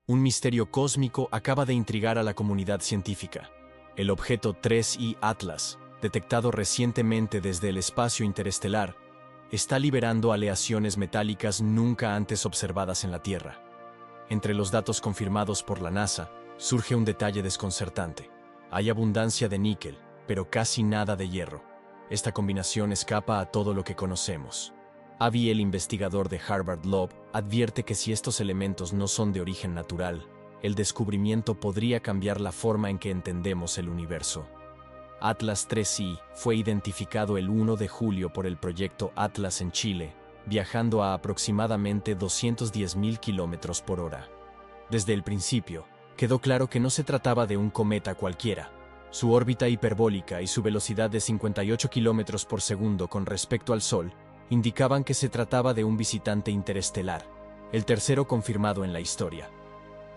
Un misterio cósmico acaba de intrigar a la comunidad científica. El objeto 3I Atlas, detectado recientemente desde el espacio interestelar, está liberando aleaciones metálicas nunca antes observadas en la Tierra. Entre los datos confirmados por la NASA, surge un detalle desconcertante. Hay abundancia de níquel, pero casi nada de hierro. Esta combinación escapa a todo lo que conocemos. Avi, el investigador de Harvard Law, advierte que si estos elementos no son de origen natural, el descubrimiento podría cambiar la forma en que entendemos el universo. Atlas 3I fue identificado el 1 de julio por el proyecto Atlas en Chile, viajando a aproximadamente 210.000 kilómetros por hora. Desde el principio, quedó claro que no se trataba de un cometa cualquiera. Su órbita hiperbólica y su velocidad de 58 kilómetros por segundo con respecto al Sol indicaban que se trataba de un visitante interestelar, el tercero confirmado en la historia.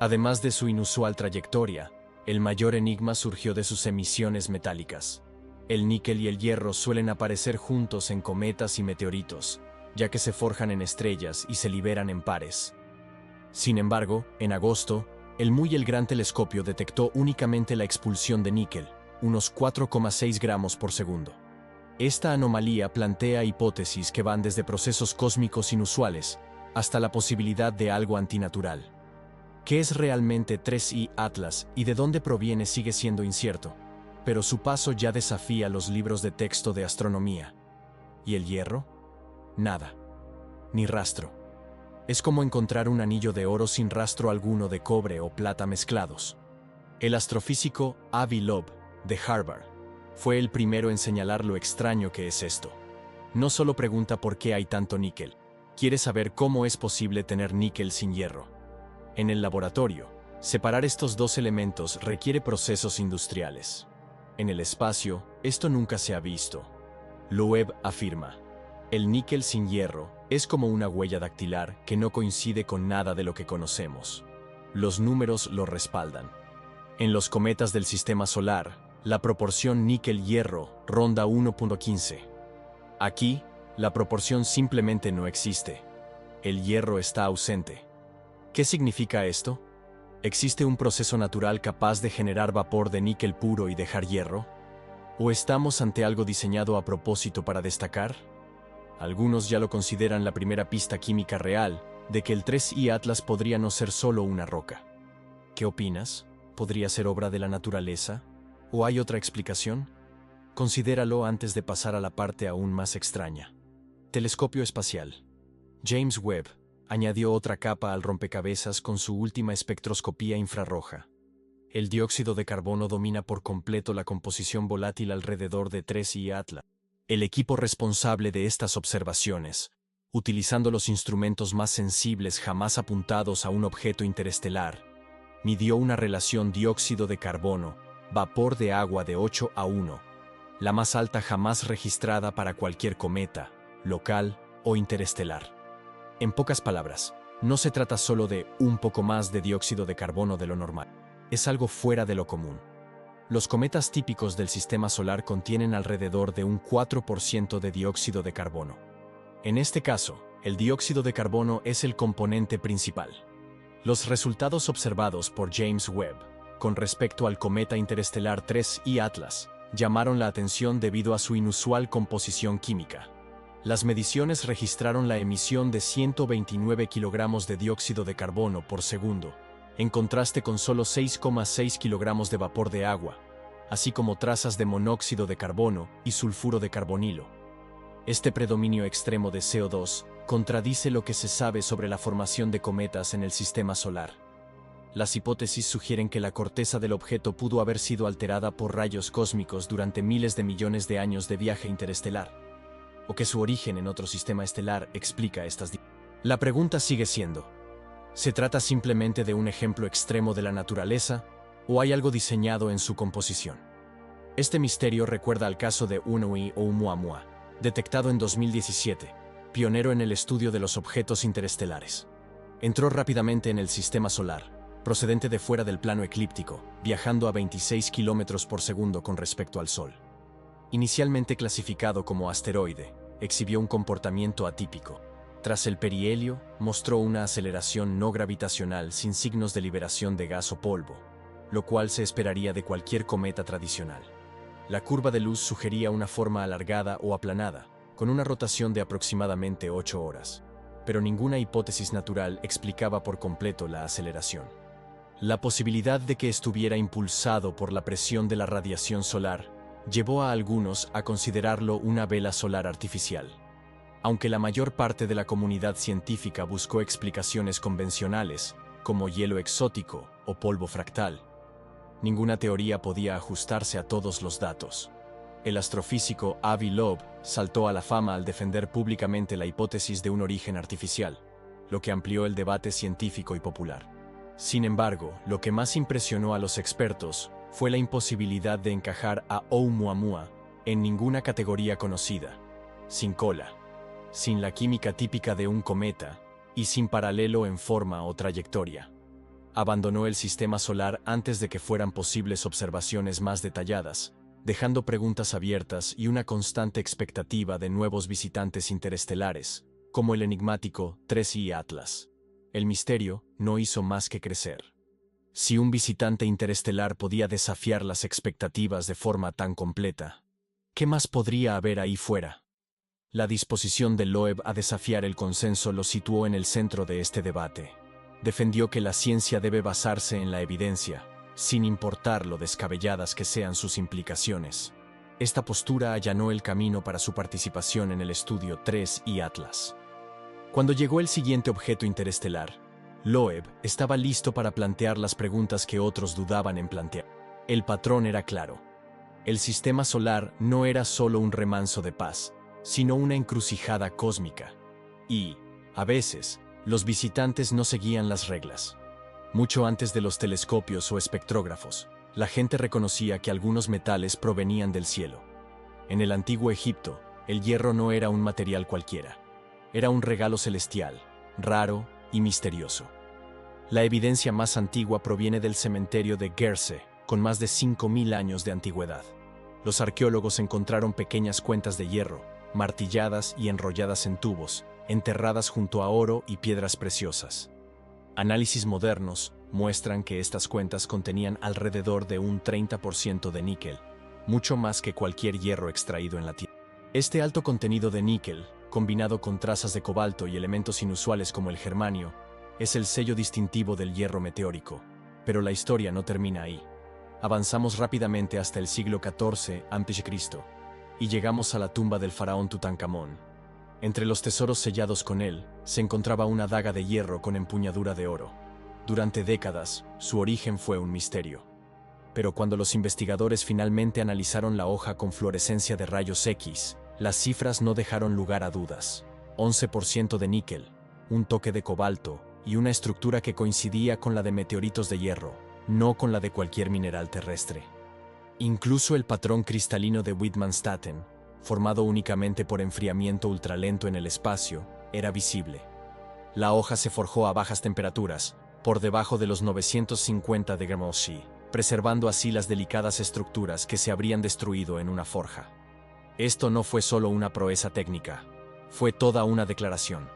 Además de su inusual trayectoria, el mayor enigma surgió de sus emisiones metálicas. El níquel y el hierro suelen aparecer juntos en cometas y meteoritos, ya que se forjan en estrellas y se liberan en pares. Sin embargo, en agosto, el Muy Gran Telescopio detectó únicamente la expulsión de níquel, unos 4,6 gramos por segundo. Esta anomalía plantea hipótesis que van desde procesos cósmicos inusuales hasta la posibilidad de algo antinatural. ¿Qué es realmente 3I Atlas y de dónde proviene sigue siendo incierto? Pero su paso ya desafía los libros de texto de astronomía. ¿Y el hierro? Nada. Ni rastro. Es como encontrar un anillo de oro sin rastro alguno de cobre o plata mezclados. El astrofísico Avi Loeb, de Harvard, fue el primero en señalar lo extraño que es esto. No solo pregunta por qué hay tanto níquel, quiere saber cómo es posible tener níquel sin hierro. En el laboratorio, separar estos dos elementos requiere procesos industriales. En el espacio, esto nunca se ha visto. Loeb afirma: el níquel sin hierro es como una huella dactilar que no coincide con nada de lo que conocemos. Los números lo respaldan. En los cometas del sistema solar, la proporción níquel-hierro ronda 1.15. Aquí, la proporción simplemente no existe. El hierro está ausente. ¿Qué significa esto? ¿Existe un proceso natural capaz de generar vapor de níquel puro y dejar hierro? ¿O estamos ante algo diseñado a propósito para destacar? Algunos ya lo consideran la primera pista química real de que el 3I Atlas podría no ser solo una roca. ¿Qué opinas? ¿Podría ser obra de la naturaleza? ¿O hay otra explicación? Considéralo antes de pasar a la parte aún más extraña. Telescopio espacial. James Webb añadió otra capa al rompecabezas con su última espectroscopía infrarroja. El dióxido de carbono domina por completo la composición volátil alrededor de 3I Atlas. El equipo responsable de estas observaciones, utilizando los instrumentos más sensibles jamás apuntados a un objeto interestelar, midió una relación dióxido de carbono-vapor de agua de 8:1, la más alta jamás registrada para cualquier cometa, local o interestelar. En pocas palabras, no se trata solo de un poco más de dióxido de carbono de lo normal. Es algo fuera de lo común. Los cometas típicos del sistema solar contienen alrededor de un 4% de dióxido de carbono. En este caso, el dióxido de carbono es el componente principal. Los resultados observados por James Webb con respecto al cometa interestelar 3I Atlas llamaron la atención debido a su inusual composición química. Las mediciones registraron la emisión de 129 kilogramos de dióxido de carbono por segundo, en contraste con solo 6,6 kilogramos de vapor de agua, así como trazas de monóxido de carbono y sulfuro de carbonilo. Este predominio extremo de CO2 contradice lo que se sabe sobre la formación de cometas en el sistema solar. Las hipótesis sugieren que la corteza del objeto pudo haber sido alterada por rayos cósmicos durante miles de millones de años de viaje interestelar, o que su origen en otro sistema estelar explica estas diferencias. La pregunta sigue siendo: ¿se trata simplemente de un ejemplo extremo de la naturaleza, o hay algo diseñado en su composición? Este misterio recuerda al caso de Unui o Oumuamua, detectado en 2017, pionero en el estudio de los objetos interestelares. Entró rápidamente en el sistema solar, procedente de fuera del plano eclíptico, viajando a 26 kilómetros por segundo con respecto al Sol. Inicialmente clasificado como asteroide, exhibió un comportamiento atípico. Tras el perihelio, mostró una aceleración no gravitacional sin signos de liberación de gas o polvo, lo cual se esperaría de cualquier cometa tradicional. La curva de luz sugería una forma alargada o aplanada, con una rotación de aproximadamente 8 horas, pero ninguna hipótesis natural explicaba por completo la aceleración. La posibilidad de que estuviera impulsado por la presión de la radiación solar llevó a algunos a considerarlo una vela solar artificial. Aunque la mayor parte de la comunidad científica buscó explicaciones convencionales, como hielo exótico o polvo fractal, ninguna teoría podía ajustarse a todos los datos. El astrofísico Avi Loeb saltó a la fama al defender públicamente la hipótesis de un origen artificial, lo que amplió el debate científico y popular. Sin embargo, lo que más impresionó a los expertos fue la imposibilidad de encajar a Oumuamua en ninguna categoría conocida, sin cola, sin la química típica de un cometa y sin paralelo en forma o trayectoria. Abandonó el sistema solar antes de que fueran posibles observaciones más detalladas, dejando preguntas abiertas y una constante expectativa de nuevos visitantes interestelares, como el enigmático 3I Atlas. El misterio no hizo más que crecer. Si un visitante interestelar podía desafiar las expectativas de forma tan completa, ¿qué más podría haber ahí fuera? La disposición de Loeb a desafiar el consenso lo situó en el centro de este debate. Defendió que la ciencia debe basarse en la evidencia, sin importar lo descabelladas que sean sus implicaciones. Esta postura allanó el camino para su participación en el estudio 3I Atlas. Cuando llegó el siguiente objeto interestelar, Loeb estaba listo para plantear las preguntas que otros dudaban en plantear. El patrón era claro. El sistema solar no era solo un remanso de paz, sino una encrucijada cósmica. Y, a veces, los visitantes no seguían las reglas. Mucho antes de los telescopios o espectrógrafos, la gente reconocía que algunos metales provenían del cielo. En el antiguo Egipto, el hierro no era un material cualquiera. Era un regalo celestial, raro y misterioso. La evidencia más antigua proviene del cementerio de Gerseh, con más de 5000 años de antigüedad. Los arqueólogos encontraron pequeñas cuentas de hierro, martilladas y enrolladas en tubos, enterradas junto a oro y piedras preciosas. Análisis modernos muestran que estas cuentas contenían alrededor de un 30% de níquel, mucho más que cualquier hierro extraído en la Tierra. Este alto contenido de níquel, combinado con trazas de cobalto y elementos inusuales como el germanio, es el sello distintivo del hierro meteórico. Pero la historia no termina ahí. Avanzamos rápidamente hasta el siglo XIV a.C. y llegamos a la tumba del faraón Tutankamón. Entre los tesoros sellados con él, se encontraba una daga de hierro con empuñadura de oro. Durante décadas, su origen fue un misterio. Pero cuando los investigadores finalmente analizaron la hoja con fluorescencia de rayos X, las cifras no dejaron lugar a dudas. 11% de níquel, un toque de cobalto y una estructura que coincidía con la de meteoritos de hierro, no con la de cualquier mineral terrestre. Incluso el patrón cristalino de Widmanstätten, formado únicamente por enfriamiento ultralento en el espacio, era visible. La hoja se forjó a bajas temperaturas, por debajo de los 950 de Gromoschi, preservando así las delicadas estructuras que se habrían destruido en una forja. Esto no fue solo una proeza técnica, fue toda una declaración.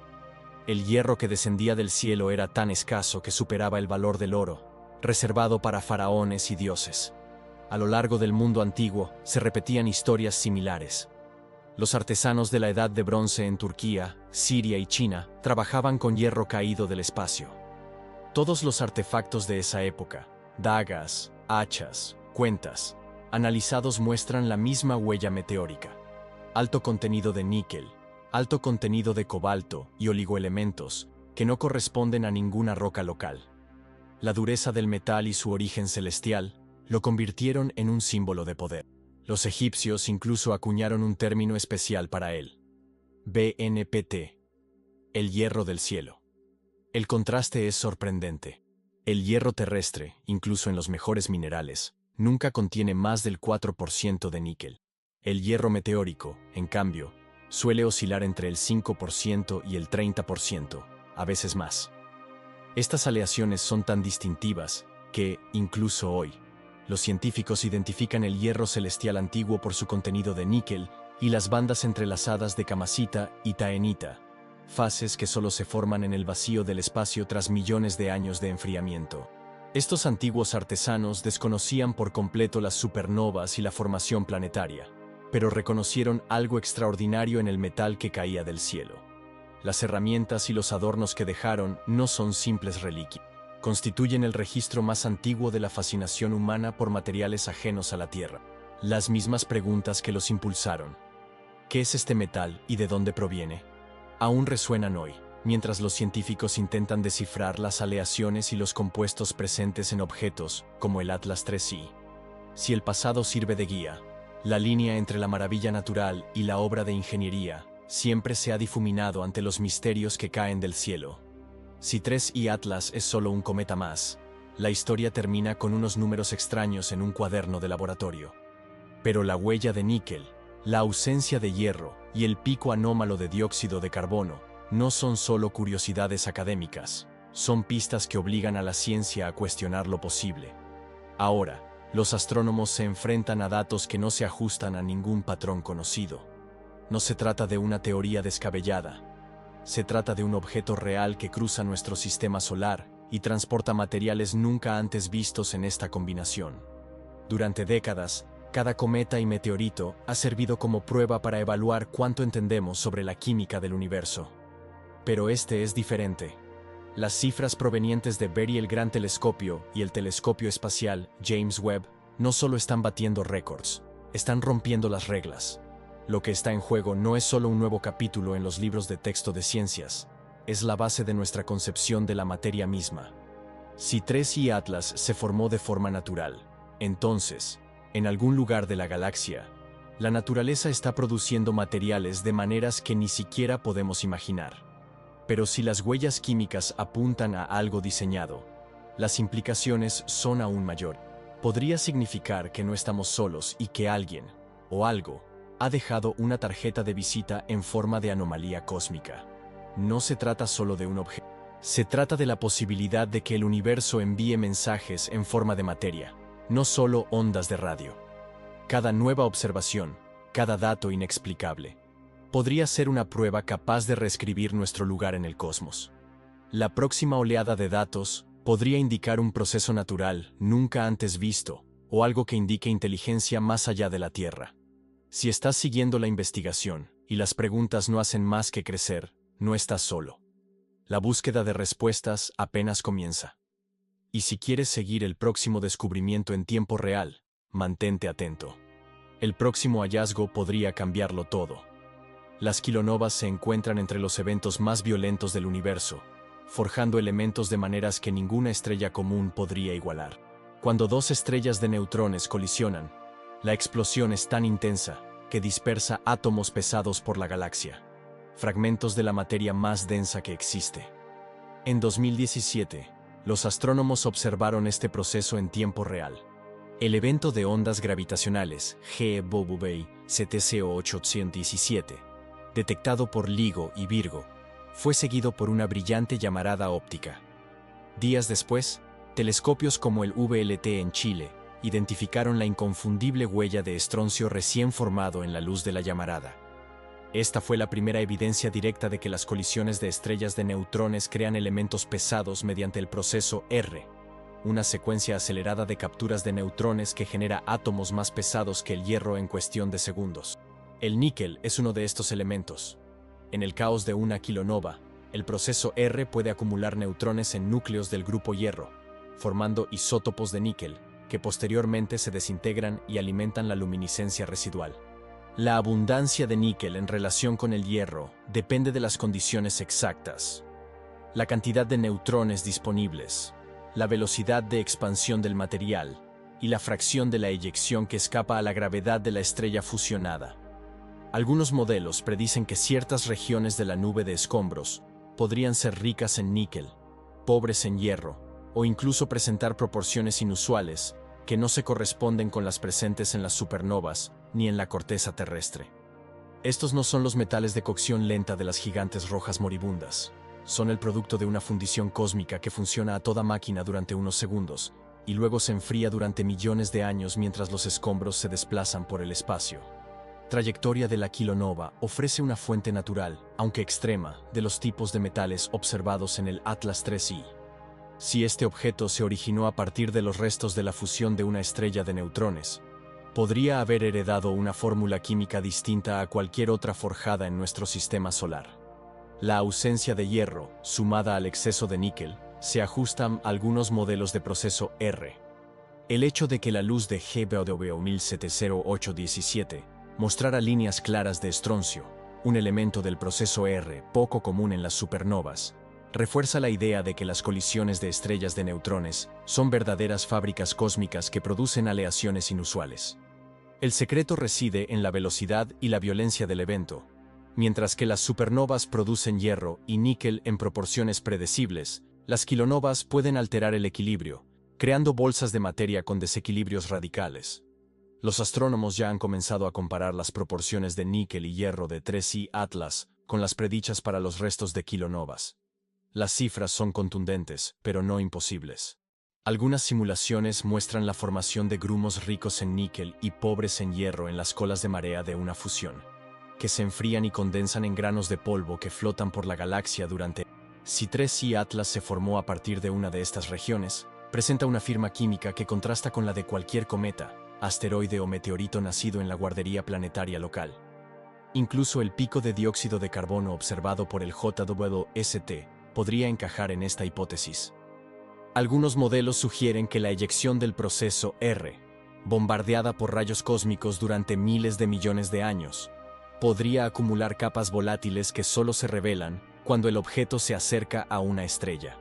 El hierro que descendía del cielo era tan escaso que superaba el valor del oro, reservado para faraones y dioses. A lo largo del mundo antiguo se repetían historias similares. Los artesanos de la Edad de Bronce en Turquía, Siria y China trabajaban con hierro caído del espacio. Todos los artefactos de esa época, dagas, hachas, cuentas, analizados muestran la misma huella meteórica. Alto contenido de níquel, alto contenido de cobalto y oligoelementos que no corresponden a ninguna roca local. La dureza del metal y su origen celestial lo convirtieron en un símbolo de poder. Los egipcios incluso acuñaron un término especial para él. BNPT, el hierro del cielo. El contraste es sorprendente. El hierro terrestre, incluso en los mejores minerales, nunca contiene más del 4% de níquel. El hierro meteórico, en cambio, suele oscilar entre el 5% y el 30%, a veces más. Estas aleaciones son tan distintivas que, incluso hoy, los científicos identifican el hierro celestial antiguo por su contenido de níquel y las bandas entrelazadas de camasita y taenita, fases que solo se forman en el vacío del espacio tras millones de años de enfriamiento. Estos antiguos artesanos desconocían por completo las supernovas y la formación planetaria, pero reconocieron algo extraordinario en el metal que caía del cielo. Las herramientas y los adornos que dejaron no son simples reliquias. Constituyen el registro más antiguo de la fascinación humana por materiales ajenos a la Tierra. Las mismas preguntas que los impulsaron. ¿Qué es este metal y de dónde proviene? Aún resuenan hoy, mientras los científicos intentan descifrar las aleaciones y los compuestos presentes en objetos como el Atlas 3i. Si el pasado sirve de guía, la línea entre la maravilla natural y la obra de ingeniería siempre se ha difuminado ante los misterios que caen del cielo. Si 3i Atlas es solo un cometa más, la historia termina con unos números extraños en un cuaderno de laboratorio. Pero la huella de níquel, la ausencia de hierro y el pico anómalo de dióxido de carbono no son solo curiosidades académicas, son pistas que obligan a la ciencia a cuestionar lo posible. Ahora, los astrónomos se enfrentan a datos que no se ajustan a ningún patrón conocido. No se trata de una teoría descabellada. Se trata de un objeto real que cruza nuestro sistema solar y transporta materiales nunca antes vistos en esta combinación. Durante décadas, cada cometa y meteorito ha servido como prueba para evaluar cuánto entendemos sobre la química del universo. Pero este es diferente. Las cifras provenientes de Very el Gran Telescopio y el Telescopio Espacial James Webb no solo están batiendo récords, están rompiendo las reglas. Lo que está en juego no es solo un nuevo capítulo en los libros de texto de ciencias, es la base de nuestra concepción de la materia misma. Si 3i Atlas se formó de forma natural, entonces, en algún lugar de la galaxia, la naturaleza está produciendo materiales de maneras que ni siquiera podemos imaginar. Pero si las huellas químicas apuntan a algo diseñado, las implicaciones son aún mayores. Podría significar que no estamos solos y que alguien, o algo, ha dejado una tarjeta de visita en forma de anomalía cósmica. No se trata solo de un objeto. Se trata de la posibilidad de que el universo envíe mensajes en forma de materia, no solo ondas de radio. Cada nueva observación, cada dato inexplicable, podría ser una prueba capaz de reescribir nuestro lugar en el cosmos. La próxima oleada de datos podría indicar un proceso natural nunca antes visto, o algo que indique inteligencia más allá de la Tierra. Si estás siguiendo la investigación y las preguntas no hacen más que crecer, no estás solo. La búsqueda de respuestas apenas comienza. Y si quieres seguir el próximo descubrimiento en tiempo real, mantente atento. El próximo hallazgo podría cambiarlo todo. Las kilonovas se encuentran entre los eventos más violentos del universo, forjando elementos de maneras que ninguna estrella común podría igualar. Cuando dos estrellas de neutrones colisionan, la explosión es tan intensa que dispersa átomos pesados por la galaxia, fragmentos de la materia más densa que existe. En 2017, los astrónomos observaron este proceso en tiempo real. El evento de ondas gravitacionales GeBoBubei CTCO 817, detectado por LIGO y Virgo, fue seguido por una brillante llamarada óptica. Días después, telescopios como el VLT en Chile identificaron la inconfundible huella de estroncio recién formado en la luz de la llamarada. Esta fue la primera evidencia directa de que las colisiones de estrellas de neutrones crean elementos pesados mediante el proceso R, una secuencia acelerada de capturas de neutrones que genera átomos más pesados que el hierro en cuestión de segundos. El níquel es uno de estos elementos. En el caos de una kilonova, el proceso R puede acumular neutrones en núcleos del grupo hierro, formando isótopos de níquel, que posteriormente se desintegran y alimentan la luminiscencia residual. La abundancia de níquel en relación con el hierro depende de las condiciones exactas. La cantidad de neutrones disponibles, la velocidad de expansión del material y la fracción de la eyección que escapa a la gravedad de la estrella fusionada. Algunos modelos predicen que ciertas regiones de la nube de escombros podrían ser ricas en níquel, pobres en hierro, o incluso presentar proporciones inusuales que no se corresponden con las presentes en las supernovas ni en la corteza terrestre. Estos no son los metales de cocción lenta de las gigantes rojas moribundas. Son el producto de una fundición cósmica que funciona a toda máquina durante unos segundos y luego se enfría durante millones de años mientras los escombros se desplazan por el espacio. trayectoria de la kilonova ofrece una fuente natural, aunque extrema, de los tipos de metales observados en el Atlas 3I. Si este objeto se originó a partir de los restos de la fusión de una estrella de neutrones, podría haber heredado una fórmula química distinta a cualquier otra forjada en nuestro sistema solar. La ausencia de hierro, sumada al exceso de níquel, se ajustan a algunos modelos de proceso R. El hecho de que la luz de GBW 170817 mostrara líneas claras de estroncio, un elemento del proceso R poco común en las supernovas, refuerza la idea de que las colisiones de estrellas de neutrones son verdaderas fábricas cósmicas que producen aleaciones inusuales. El secreto reside en la velocidad y la violencia del evento. Mientras que las supernovas producen hierro y níquel en proporciones predecibles, las kilonovas pueden alterar el equilibrio, creando bolsas de materia con desequilibrios radicales. Los astrónomos ya han comenzado a comparar las proporciones de níquel y hierro de 3I Atlas con las predichas para los restos de kilonovas. Las cifras son contundentes, pero no imposibles. Algunas simulaciones muestran la formación de grumos ricos en níquel y pobres en hierro en las colas de marea de una fusión, que se enfrían y condensan en granos de polvo que flotan por la galaxia durante. Si 3I Atlas se formó a partir de una de estas regiones, presenta una firma química que contrasta con la de cualquier cometa, asteroide o meteorito nacido en la guardería planetaria local. Incluso el pico de dióxido de carbono observado por el JWST podría encajar en esta hipótesis. Algunos modelos sugieren que la eyección del proceso R, bombardeada por rayos cósmicos durante miles de millones de años, podría acumular capas volátiles que solo se revelan cuando el objeto se acerca a una estrella.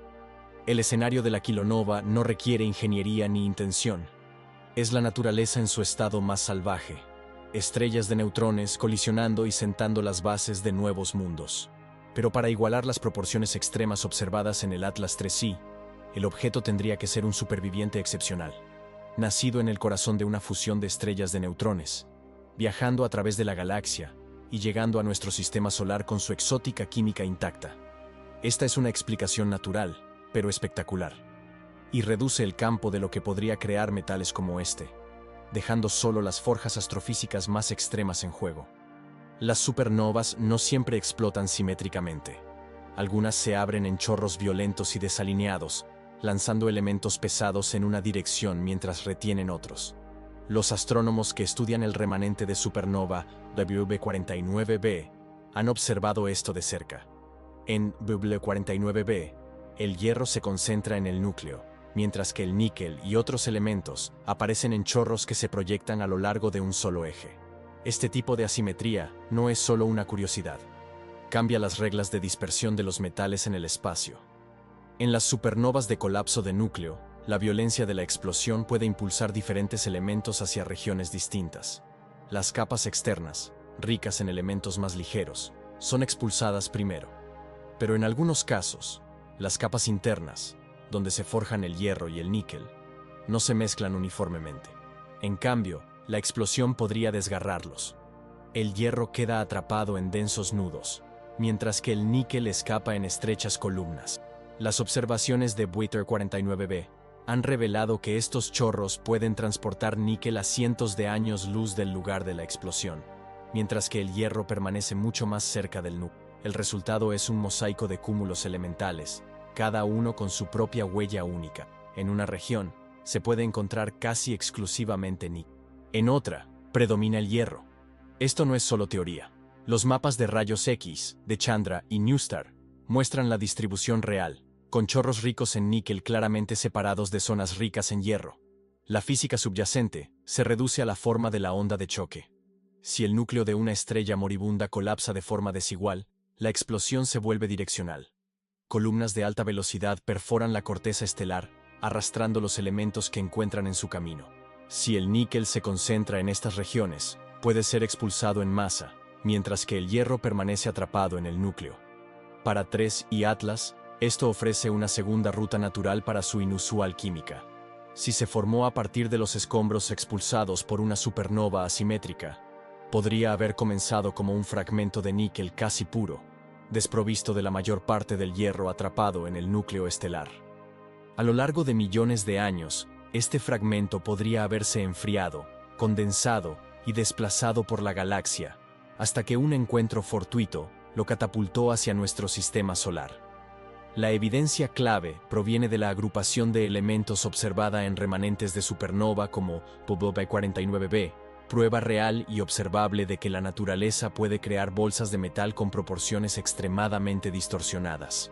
El escenario de la kilonova no requiere ingeniería ni intención. Es la naturaleza en su estado más salvaje. Estrellas de neutrones colisionando y sentando las bases de nuevos mundos. Pero para igualar las proporciones extremas observadas en el Atlas 3I, el objeto tendría que ser un superviviente excepcional, nacido en el corazón de una fusión de estrellas de neutrones, viajando a través de la galaxia y llegando a nuestro sistema solar con su exótica química intacta. Esta es una explicación natural, pero espectacular, y reduce el campo de lo que podría crear metales como este, dejando solo las forjas astrofísicas más extremas en juego. Las supernovas no siempre explotan simétricamente. Algunas se abren en chorros violentos y desalineados, lanzando elementos pesados en una dirección mientras retienen otros. Los astrónomos que estudian el remanente de supernova W49b han observado esto de cerca. En W49b, el hierro se concentra en el núcleo, mientras que el níquel y otros elementos aparecen en chorros que se proyectan a lo largo de un solo eje. Este tipo de asimetría no es solo una curiosidad. Cambia las reglas de dispersión de los metales en el espacio. En las supernovas de colapso de núcleo, la violencia de la explosión puede impulsar diferentes elementos hacia regiones distintas. Las capas externas, ricas en elementos más ligeros, son expulsadas primero. Pero en algunos casos, las capas internas, donde se forjan el hierro y el níquel, no se mezclan uniformemente. En cambio, la explosión podría desgarrarlos. El hierro queda atrapado en densos nudos, mientras que el níquel escapa en estrechas columnas. Las observaciones de Buiter 49b han revelado que estos chorros pueden transportar níquel a cientos de años luz del lugar de la explosión, mientras que el hierro permanece mucho más cerca del núcleo. El resultado es un mosaico de cúmulos elementales, cada uno con su propia huella única. En una región, se puede encontrar casi exclusivamente níquel. En otra, predomina el hierro. Esto no es solo teoría. Los mapas de rayos X, de Chandra y NuSTAR, muestran la distribución real, con chorros ricos en níquel claramente separados de zonas ricas en hierro. La física subyacente se reduce a la forma de la onda de choque. Si el núcleo de una estrella moribunda colapsa de forma desigual, la explosión se vuelve direccional. Columnas de alta velocidad perforan la corteza estelar, arrastrando los elementos que encuentran en su camino. Si el níquel se concentra en estas regiones, puede ser expulsado en masa, mientras que el hierro permanece atrapado en el núcleo. Para 3I Atlas, esto ofrece una segunda ruta natural para su inusual química. Si se formó a partir de los escombros expulsados por una supernova asimétrica, podría haber comenzado como un fragmento de níquel casi puro, desprovisto de la mayor parte del hierro atrapado en el núcleo estelar. A lo largo de millones de años, este fragmento podría haberse enfriado, condensado y desplazado por la galaxia, hasta que un encuentro fortuito lo catapultó hacia nuestro sistema solar. La evidencia clave proviene de la agrupación de elementos observada en remanentes de supernova como Phoebe 49b, prueba real y observable de que la naturaleza puede crear bolsas de metal con proporciones extremadamente distorsionadas.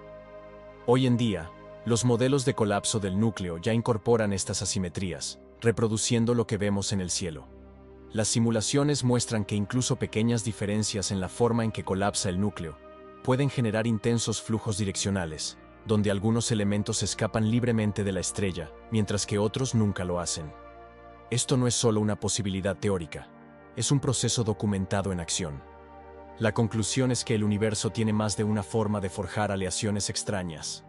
Hoy en día, los modelos de colapso del núcleo ya incorporan estas asimetrías, reproduciendo lo que vemos en el cielo. Las simulaciones muestran que incluso pequeñas diferencias en la forma en que colapsa el núcleo pueden generar intensos flujos direccionales, donde algunos elementos escapan libremente de la estrella, mientras que otros nunca lo hacen. Esto no es solo una posibilidad teórica, es un proceso documentado en acción. La conclusión es que el universo tiene más de una forma de forjar aleaciones extrañas.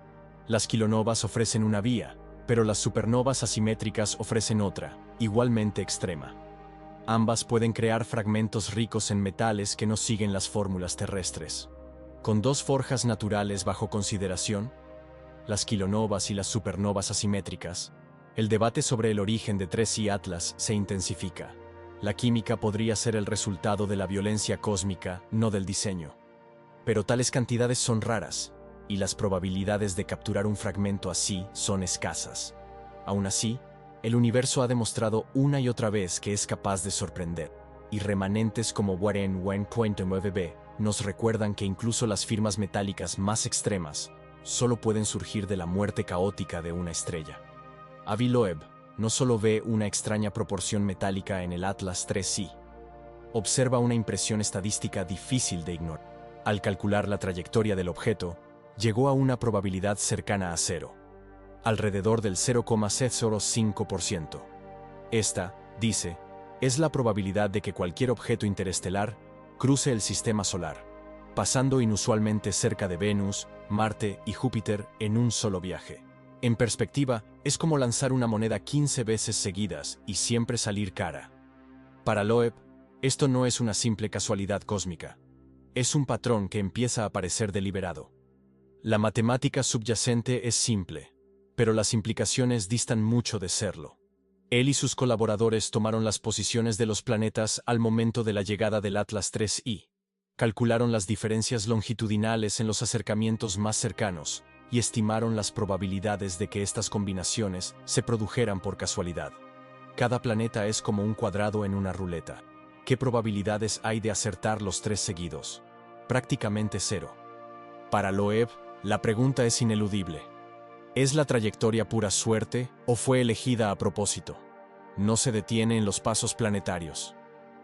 Las kilonovas ofrecen una vía, pero las supernovas asimétricas ofrecen otra, igualmente extrema. Ambas pueden crear fragmentos ricos en metales que no siguen las fórmulas terrestres. Con dos forjas naturales bajo consideración, las kilonovas y las supernovas asimétricas, el debate sobre el origen de 3i Atlas se intensifica. La química podría ser el resultado de la violencia cósmica, no del diseño. Pero tales cantidades son raras, y las probabilidades de capturar un fragmento así son escasas. Aún así, el universo ha demostrado una y otra vez que es capaz de sorprender, y remanentes como Warren 1.9b nos recuerdan que incluso las firmas metálicas más extremas solo pueden surgir de la muerte caótica de una estrella. Avi Loeb no solo ve una extraña proporción metálica en el Atlas 3i, observa una impresión estadística difícil de ignorar. Al calcular la trayectoria del objeto, llegó a una probabilidad cercana a cero, alrededor del 0,05%. Esta, dice, es la probabilidad de que cualquier objeto interestelar cruce el sistema solar, pasando inusualmente cerca de Venus, Marte y Júpiter en un solo viaje. En perspectiva, es como lanzar una moneda 15 veces seguidas y siempre salir cara. Para Loeb, esto no es una simple casualidad cósmica. Es un patrón que empieza a aparecer deliberado. La matemática subyacente es simple, pero las implicaciones distan mucho de serlo. Él y sus colaboradores tomaron las posiciones de los planetas al momento de la llegada del Atlas 3i, calcularon las diferencias longitudinales en los acercamientos más cercanos y estimaron las probabilidades de que estas combinaciones se produjeran por casualidad. Cada planeta es como un cuadrado en una ruleta. ¿Qué probabilidades hay de acertar los tres seguidos? Prácticamente cero. Para Loeb, la pregunta es ineludible. ¿Es la trayectoria pura suerte o fue elegida a propósito? No se detiene en los pasos planetarios.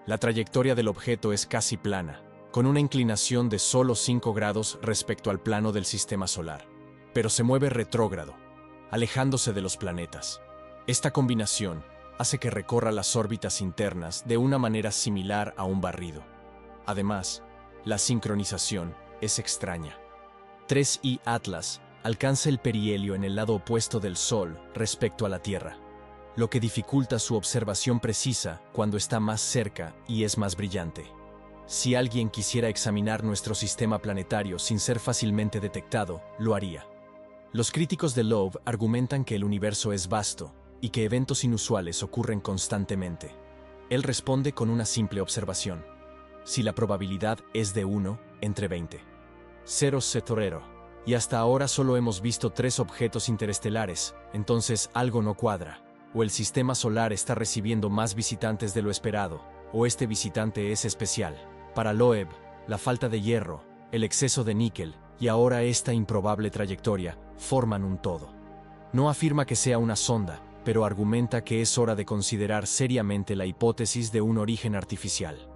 La trayectoria del objeto es casi plana, con una inclinación de solo 5 grados respecto al plano del sistema solar, pero se mueve retrógrado, alejándose de los planetas. Esta combinación hace que recorra las órbitas internas de una manera similar a un barrido. Además, la sincronización es extraña. 3i Atlas alcanza el perihelio en el lado opuesto del Sol respecto a la Tierra, lo que dificulta su observación precisa cuando está más cerca y es más brillante. Si alguien quisiera examinar nuestro sistema planetario sin ser fácilmente detectado, lo haría. Los críticos de Loeb argumentan que el universo es vasto y que eventos inusuales ocurren constantemente. Él responde con una simple observación. Si la probabilidad es de 1 entre 20. 0 cetorero. Y hasta ahora solo hemos visto 3 objetos interestelares, entonces algo no cuadra. O el sistema solar está recibiendo más visitantes de lo esperado, o este visitante es especial. Para Loeb, la falta de hierro, el exceso de níquel y ahora esta improbable trayectoria forman un todo. No afirma que sea una sonda, pero argumenta que es hora de considerar seriamente la hipótesis de un origen artificial.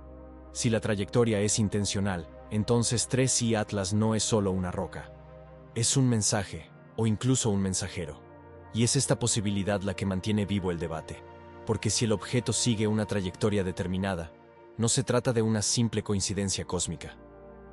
Si la trayectoria es intencional, entonces 3i Atlas no es solo una roca. Es un mensaje, o incluso un mensajero. Y es esta posibilidad la que mantiene vivo el debate. Porque si el objeto sigue una trayectoria determinada, no se trata de una simple coincidencia cósmica.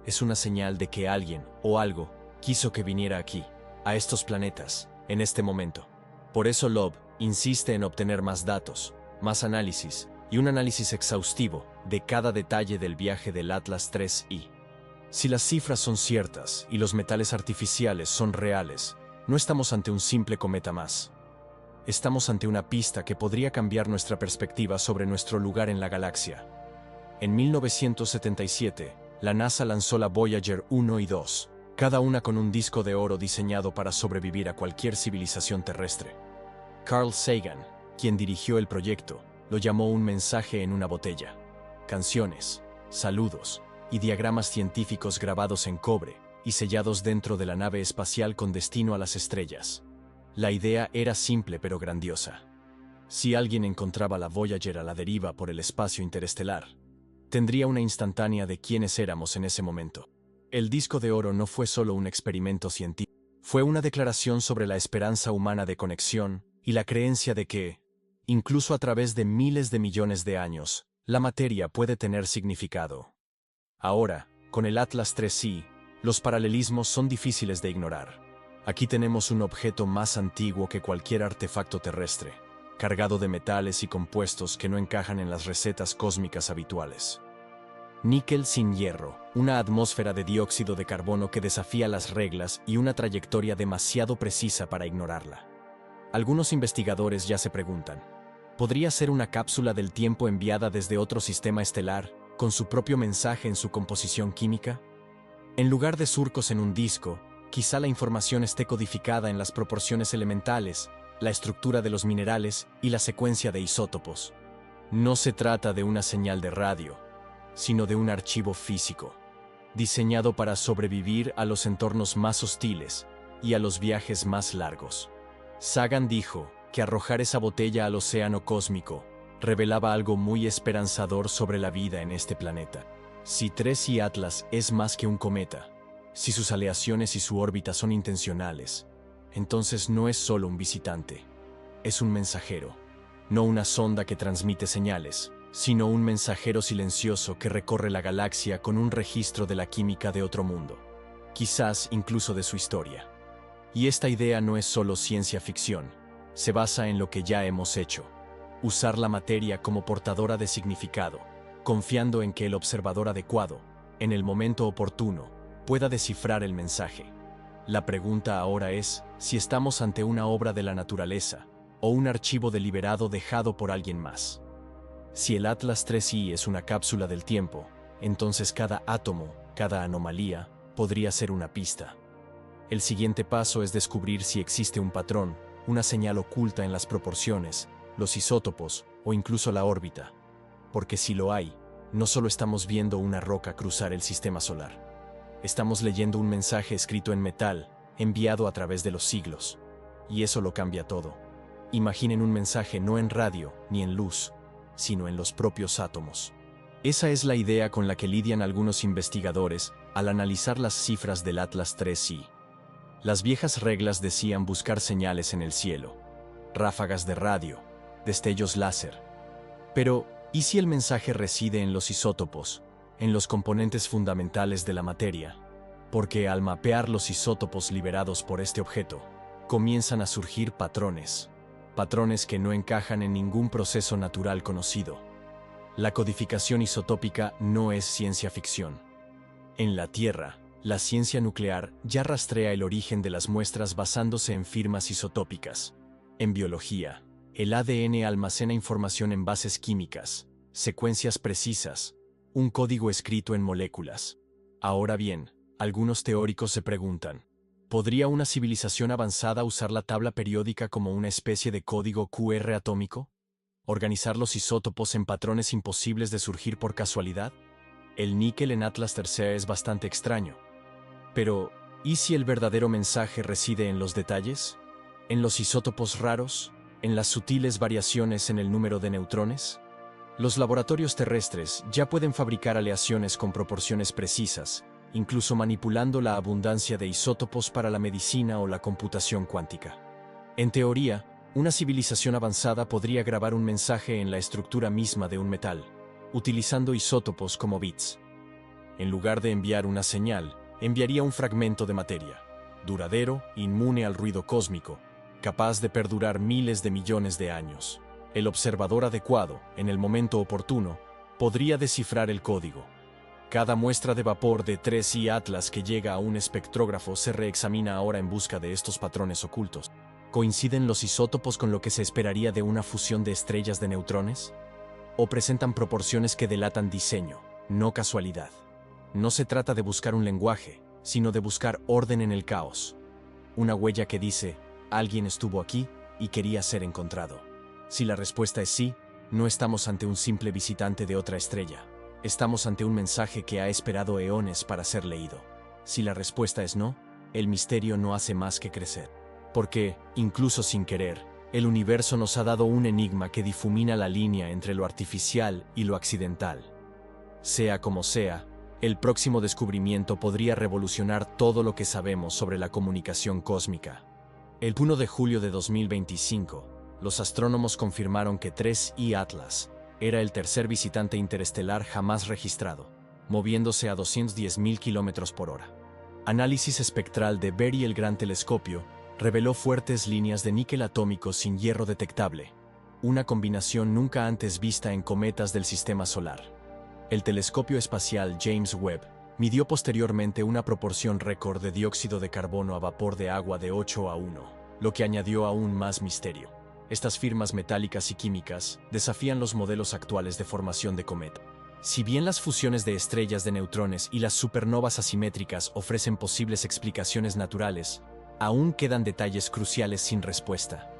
Es una señal de que alguien o algo quiso que viniera aquí, a estos planetas, en este momento. Por eso Loeb insiste en obtener más datos, más análisis y un análisis exhaustivo de cada detalle del viaje del Atlas 3i. Si las cifras son ciertas y los metales artificiales son reales, no estamos ante un simple cometa más. Estamos ante una pista que podría cambiar nuestra perspectiva sobre nuestro lugar en la galaxia. En 1977, la NASA lanzó la Voyager 1 y 2, cada una con un disco de oro diseñado para sobrevivir a cualquier civilización terrestre. Carl Sagan, quien dirigió el proyecto, lo llamó un mensaje en una botella. Canciones, saludos y diagramas científicos grabados en cobre y sellados dentro de la nave espacial con destino a las estrellas. La idea era simple pero grandiosa. Si alguien encontraba la Voyager a la deriva por el espacio interestelar, tendría una instantánea de quiénes éramos en ese momento. El disco de oro no fue solo un experimento científico, fue una declaración sobre la esperanza humana de conexión y la creencia de que, incluso a través de miles de millones de años, la materia puede tener significado. Ahora, con el Atlas 3i, los paralelismos son difíciles de ignorar. Aquí tenemos un objeto más antiguo que cualquier artefacto terrestre, cargado de metales y compuestos que no encajan en las recetas cósmicas habituales. Níquel sin hierro, una atmósfera de dióxido de carbono que desafía las reglas y una trayectoria demasiado precisa para ignorarla. Algunos investigadores ya se preguntan, ¿podría ser una cápsula del tiempo enviada desde otro sistema estelar, con su propio mensaje en su composición química? En lugar de surcos en un disco, quizá la información esté codificada en las proporciones elementales, la estructura de los minerales y la secuencia de isótopos. No se trata de una señal de radio, sino de un archivo físico, diseñado para sobrevivir a los entornos más hostiles y a los viajes más largos. Sagan dijo que arrojar esa botella al océano cósmico revelaba algo muy esperanzador sobre la vida en este planeta. Si 3i Atlas es más que un cometa, si sus aleaciones y su órbita son intencionales, entonces no es solo un visitante, es un mensajero, no una sonda que transmite señales, sino un mensajero silencioso que recorre la galaxia con un registro de la química de otro mundo, quizás incluso de su historia. Y esta idea no es solo ciencia ficción, se basa en lo que ya hemos hecho, usar la materia como portadora de significado, confiando en que el observador adecuado, en el momento oportuno, pueda descifrar el mensaje. La pregunta ahora es si estamos ante una obra de la naturaleza o un archivo deliberado dejado por alguien más. Si el Atlas 3i es una cápsula del tiempo, entonces cada átomo, cada anomalía, podría ser una pista. El siguiente paso es descubrir si existe un patrón, una señal oculta en las proporciones, los isótopos o incluso la órbita. Porque si lo hay, no solo estamos viendo una roca cruzar el sistema solar. Estamos leyendo un mensaje escrito en metal, enviado a través de los siglos. Y eso lo cambia todo. Imaginen un mensaje no en radio ni en luz, sino en los propios átomos. Esa es la idea con la que lidian algunos investigadores al analizar las cifras del Atlas 3i. Las viejas reglas decían buscar señales en el cielo, ráfagas de radio, destellos láser. Pero, ¿y si el mensaje reside en los isótopos, en los componentes fundamentales de la materia? Porque al mapear los isótopos liberados por este objeto, comienzan a surgir patrones que no encajan en ningún proceso natural conocido. La codificación isotópica no es ciencia ficción. En la Tierra, la ciencia nuclear ya rastrea el origen de las muestras basándose en firmas isotópicas. En biología, el ADN almacena información en bases químicas, secuencias precisas, un código escrito en moléculas. Ahora bien, algunos teóricos se preguntan, ¿podría una civilización avanzada usar la tabla periódica como una especie de código QR atómico? ¿Organizar los isótopos en patrones imposibles de surgir por casualidad? El níquel en Atlas 3i es bastante extraño. Pero, ¿y si el verdadero mensaje reside en los detalles? ¿En los isótopos raros? ¿En las sutiles variaciones en el número de neutrones? Los laboratorios terrestres ya pueden fabricar aleaciones con proporciones precisas, incluso manipulando la abundancia de isótopos para la medicina o la computación cuántica. En teoría, una civilización avanzada podría grabar un mensaje en la estructura misma de un metal, utilizando isótopos como bits. En lugar de enviar una señal, enviaría un fragmento de materia, duradero, inmune al ruido cósmico, capaz de perdurar miles de millones de años. El observador adecuado, en el momento oportuno, podría descifrar el código. Cada muestra de vapor de 3i Atlas que llega a un espectrógrafo se reexamina ahora en busca de estos patrones ocultos. ¿Coinciden los isótopos con lo que se esperaría de una fusión de estrellas de neutrones? o presentan proporciones que delatan diseño, no casualidad. No se trata de buscar un lenguaje, sino de buscar orden en el caos. Una huella que dice, alguien estuvo aquí y quería ser encontrado. Si la respuesta es sí, no estamos ante un simple visitante de otra estrella. Estamos ante un mensaje que ha esperado eones para ser leído. Si la respuesta es no, el misterio no hace más que crecer. Porque, incluso sin querer, el universo nos ha dado un enigma que difumina la línea entre lo artificial y lo accidental. Sea como sea, el próximo descubrimiento podría revolucionar todo lo que sabemos sobre la comunicación cósmica. El 1 de julio de 2025, los astrónomos confirmaron que 3I Atlas era el tercer visitante interestelar jamás registrado, moviéndose a 210.000 km/h. Análisis espectral de Very el Gran Telescopio reveló fuertes líneas de níquel atómico sin hierro detectable, una combinación nunca antes vista en cometas del sistema solar. El telescopio espacial James Webb midió posteriormente una proporción récord de dióxido de carbono a vapor de agua de 8:1, lo que añadió aún más misterio. Estas firmas metálicas y químicas desafían los modelos actuales de formación de cometa. Si bien las fusiones de estrellas de neutrones y las supernovas asimétricas ofrecen posibles explicaciones naturales, aún quedan detalles cruciales sin respuesta.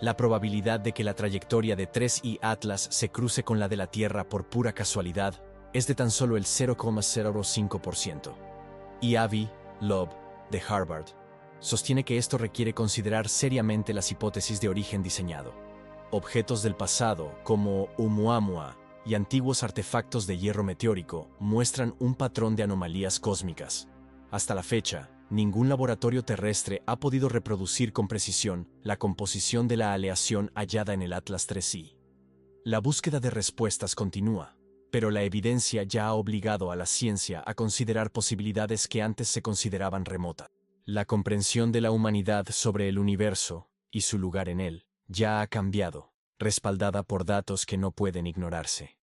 La probabilidad de que la trayectoria de 3I Atlas se cruce con la de la Tierra por pura casualidad es de tan solo el 0,05%. Y Avi Loeb, de Harvard, sostiene que esto requiere considerar seriamente las hipótesis de origen diseñado. Objetos del pasado, como Oumuamua y antiguos artefactos de hierro meteórico, muestran un patrón de anomalías cósmicas. Hasta la fecha, ningún laboratorio terrestre ha podido reproducir con precisión la composición de la aleación hallada en el Atlas 3I. La búsqueda de respuestas continúa, pero la evidencia ya ha obligado a la ciencia a considerar posibilidades que antes se consideraban remotas. La comprensión de la humanidad sobre el universo y su lugar en él ya ha cambiado, respaldada por datos que no pueden ignorarse.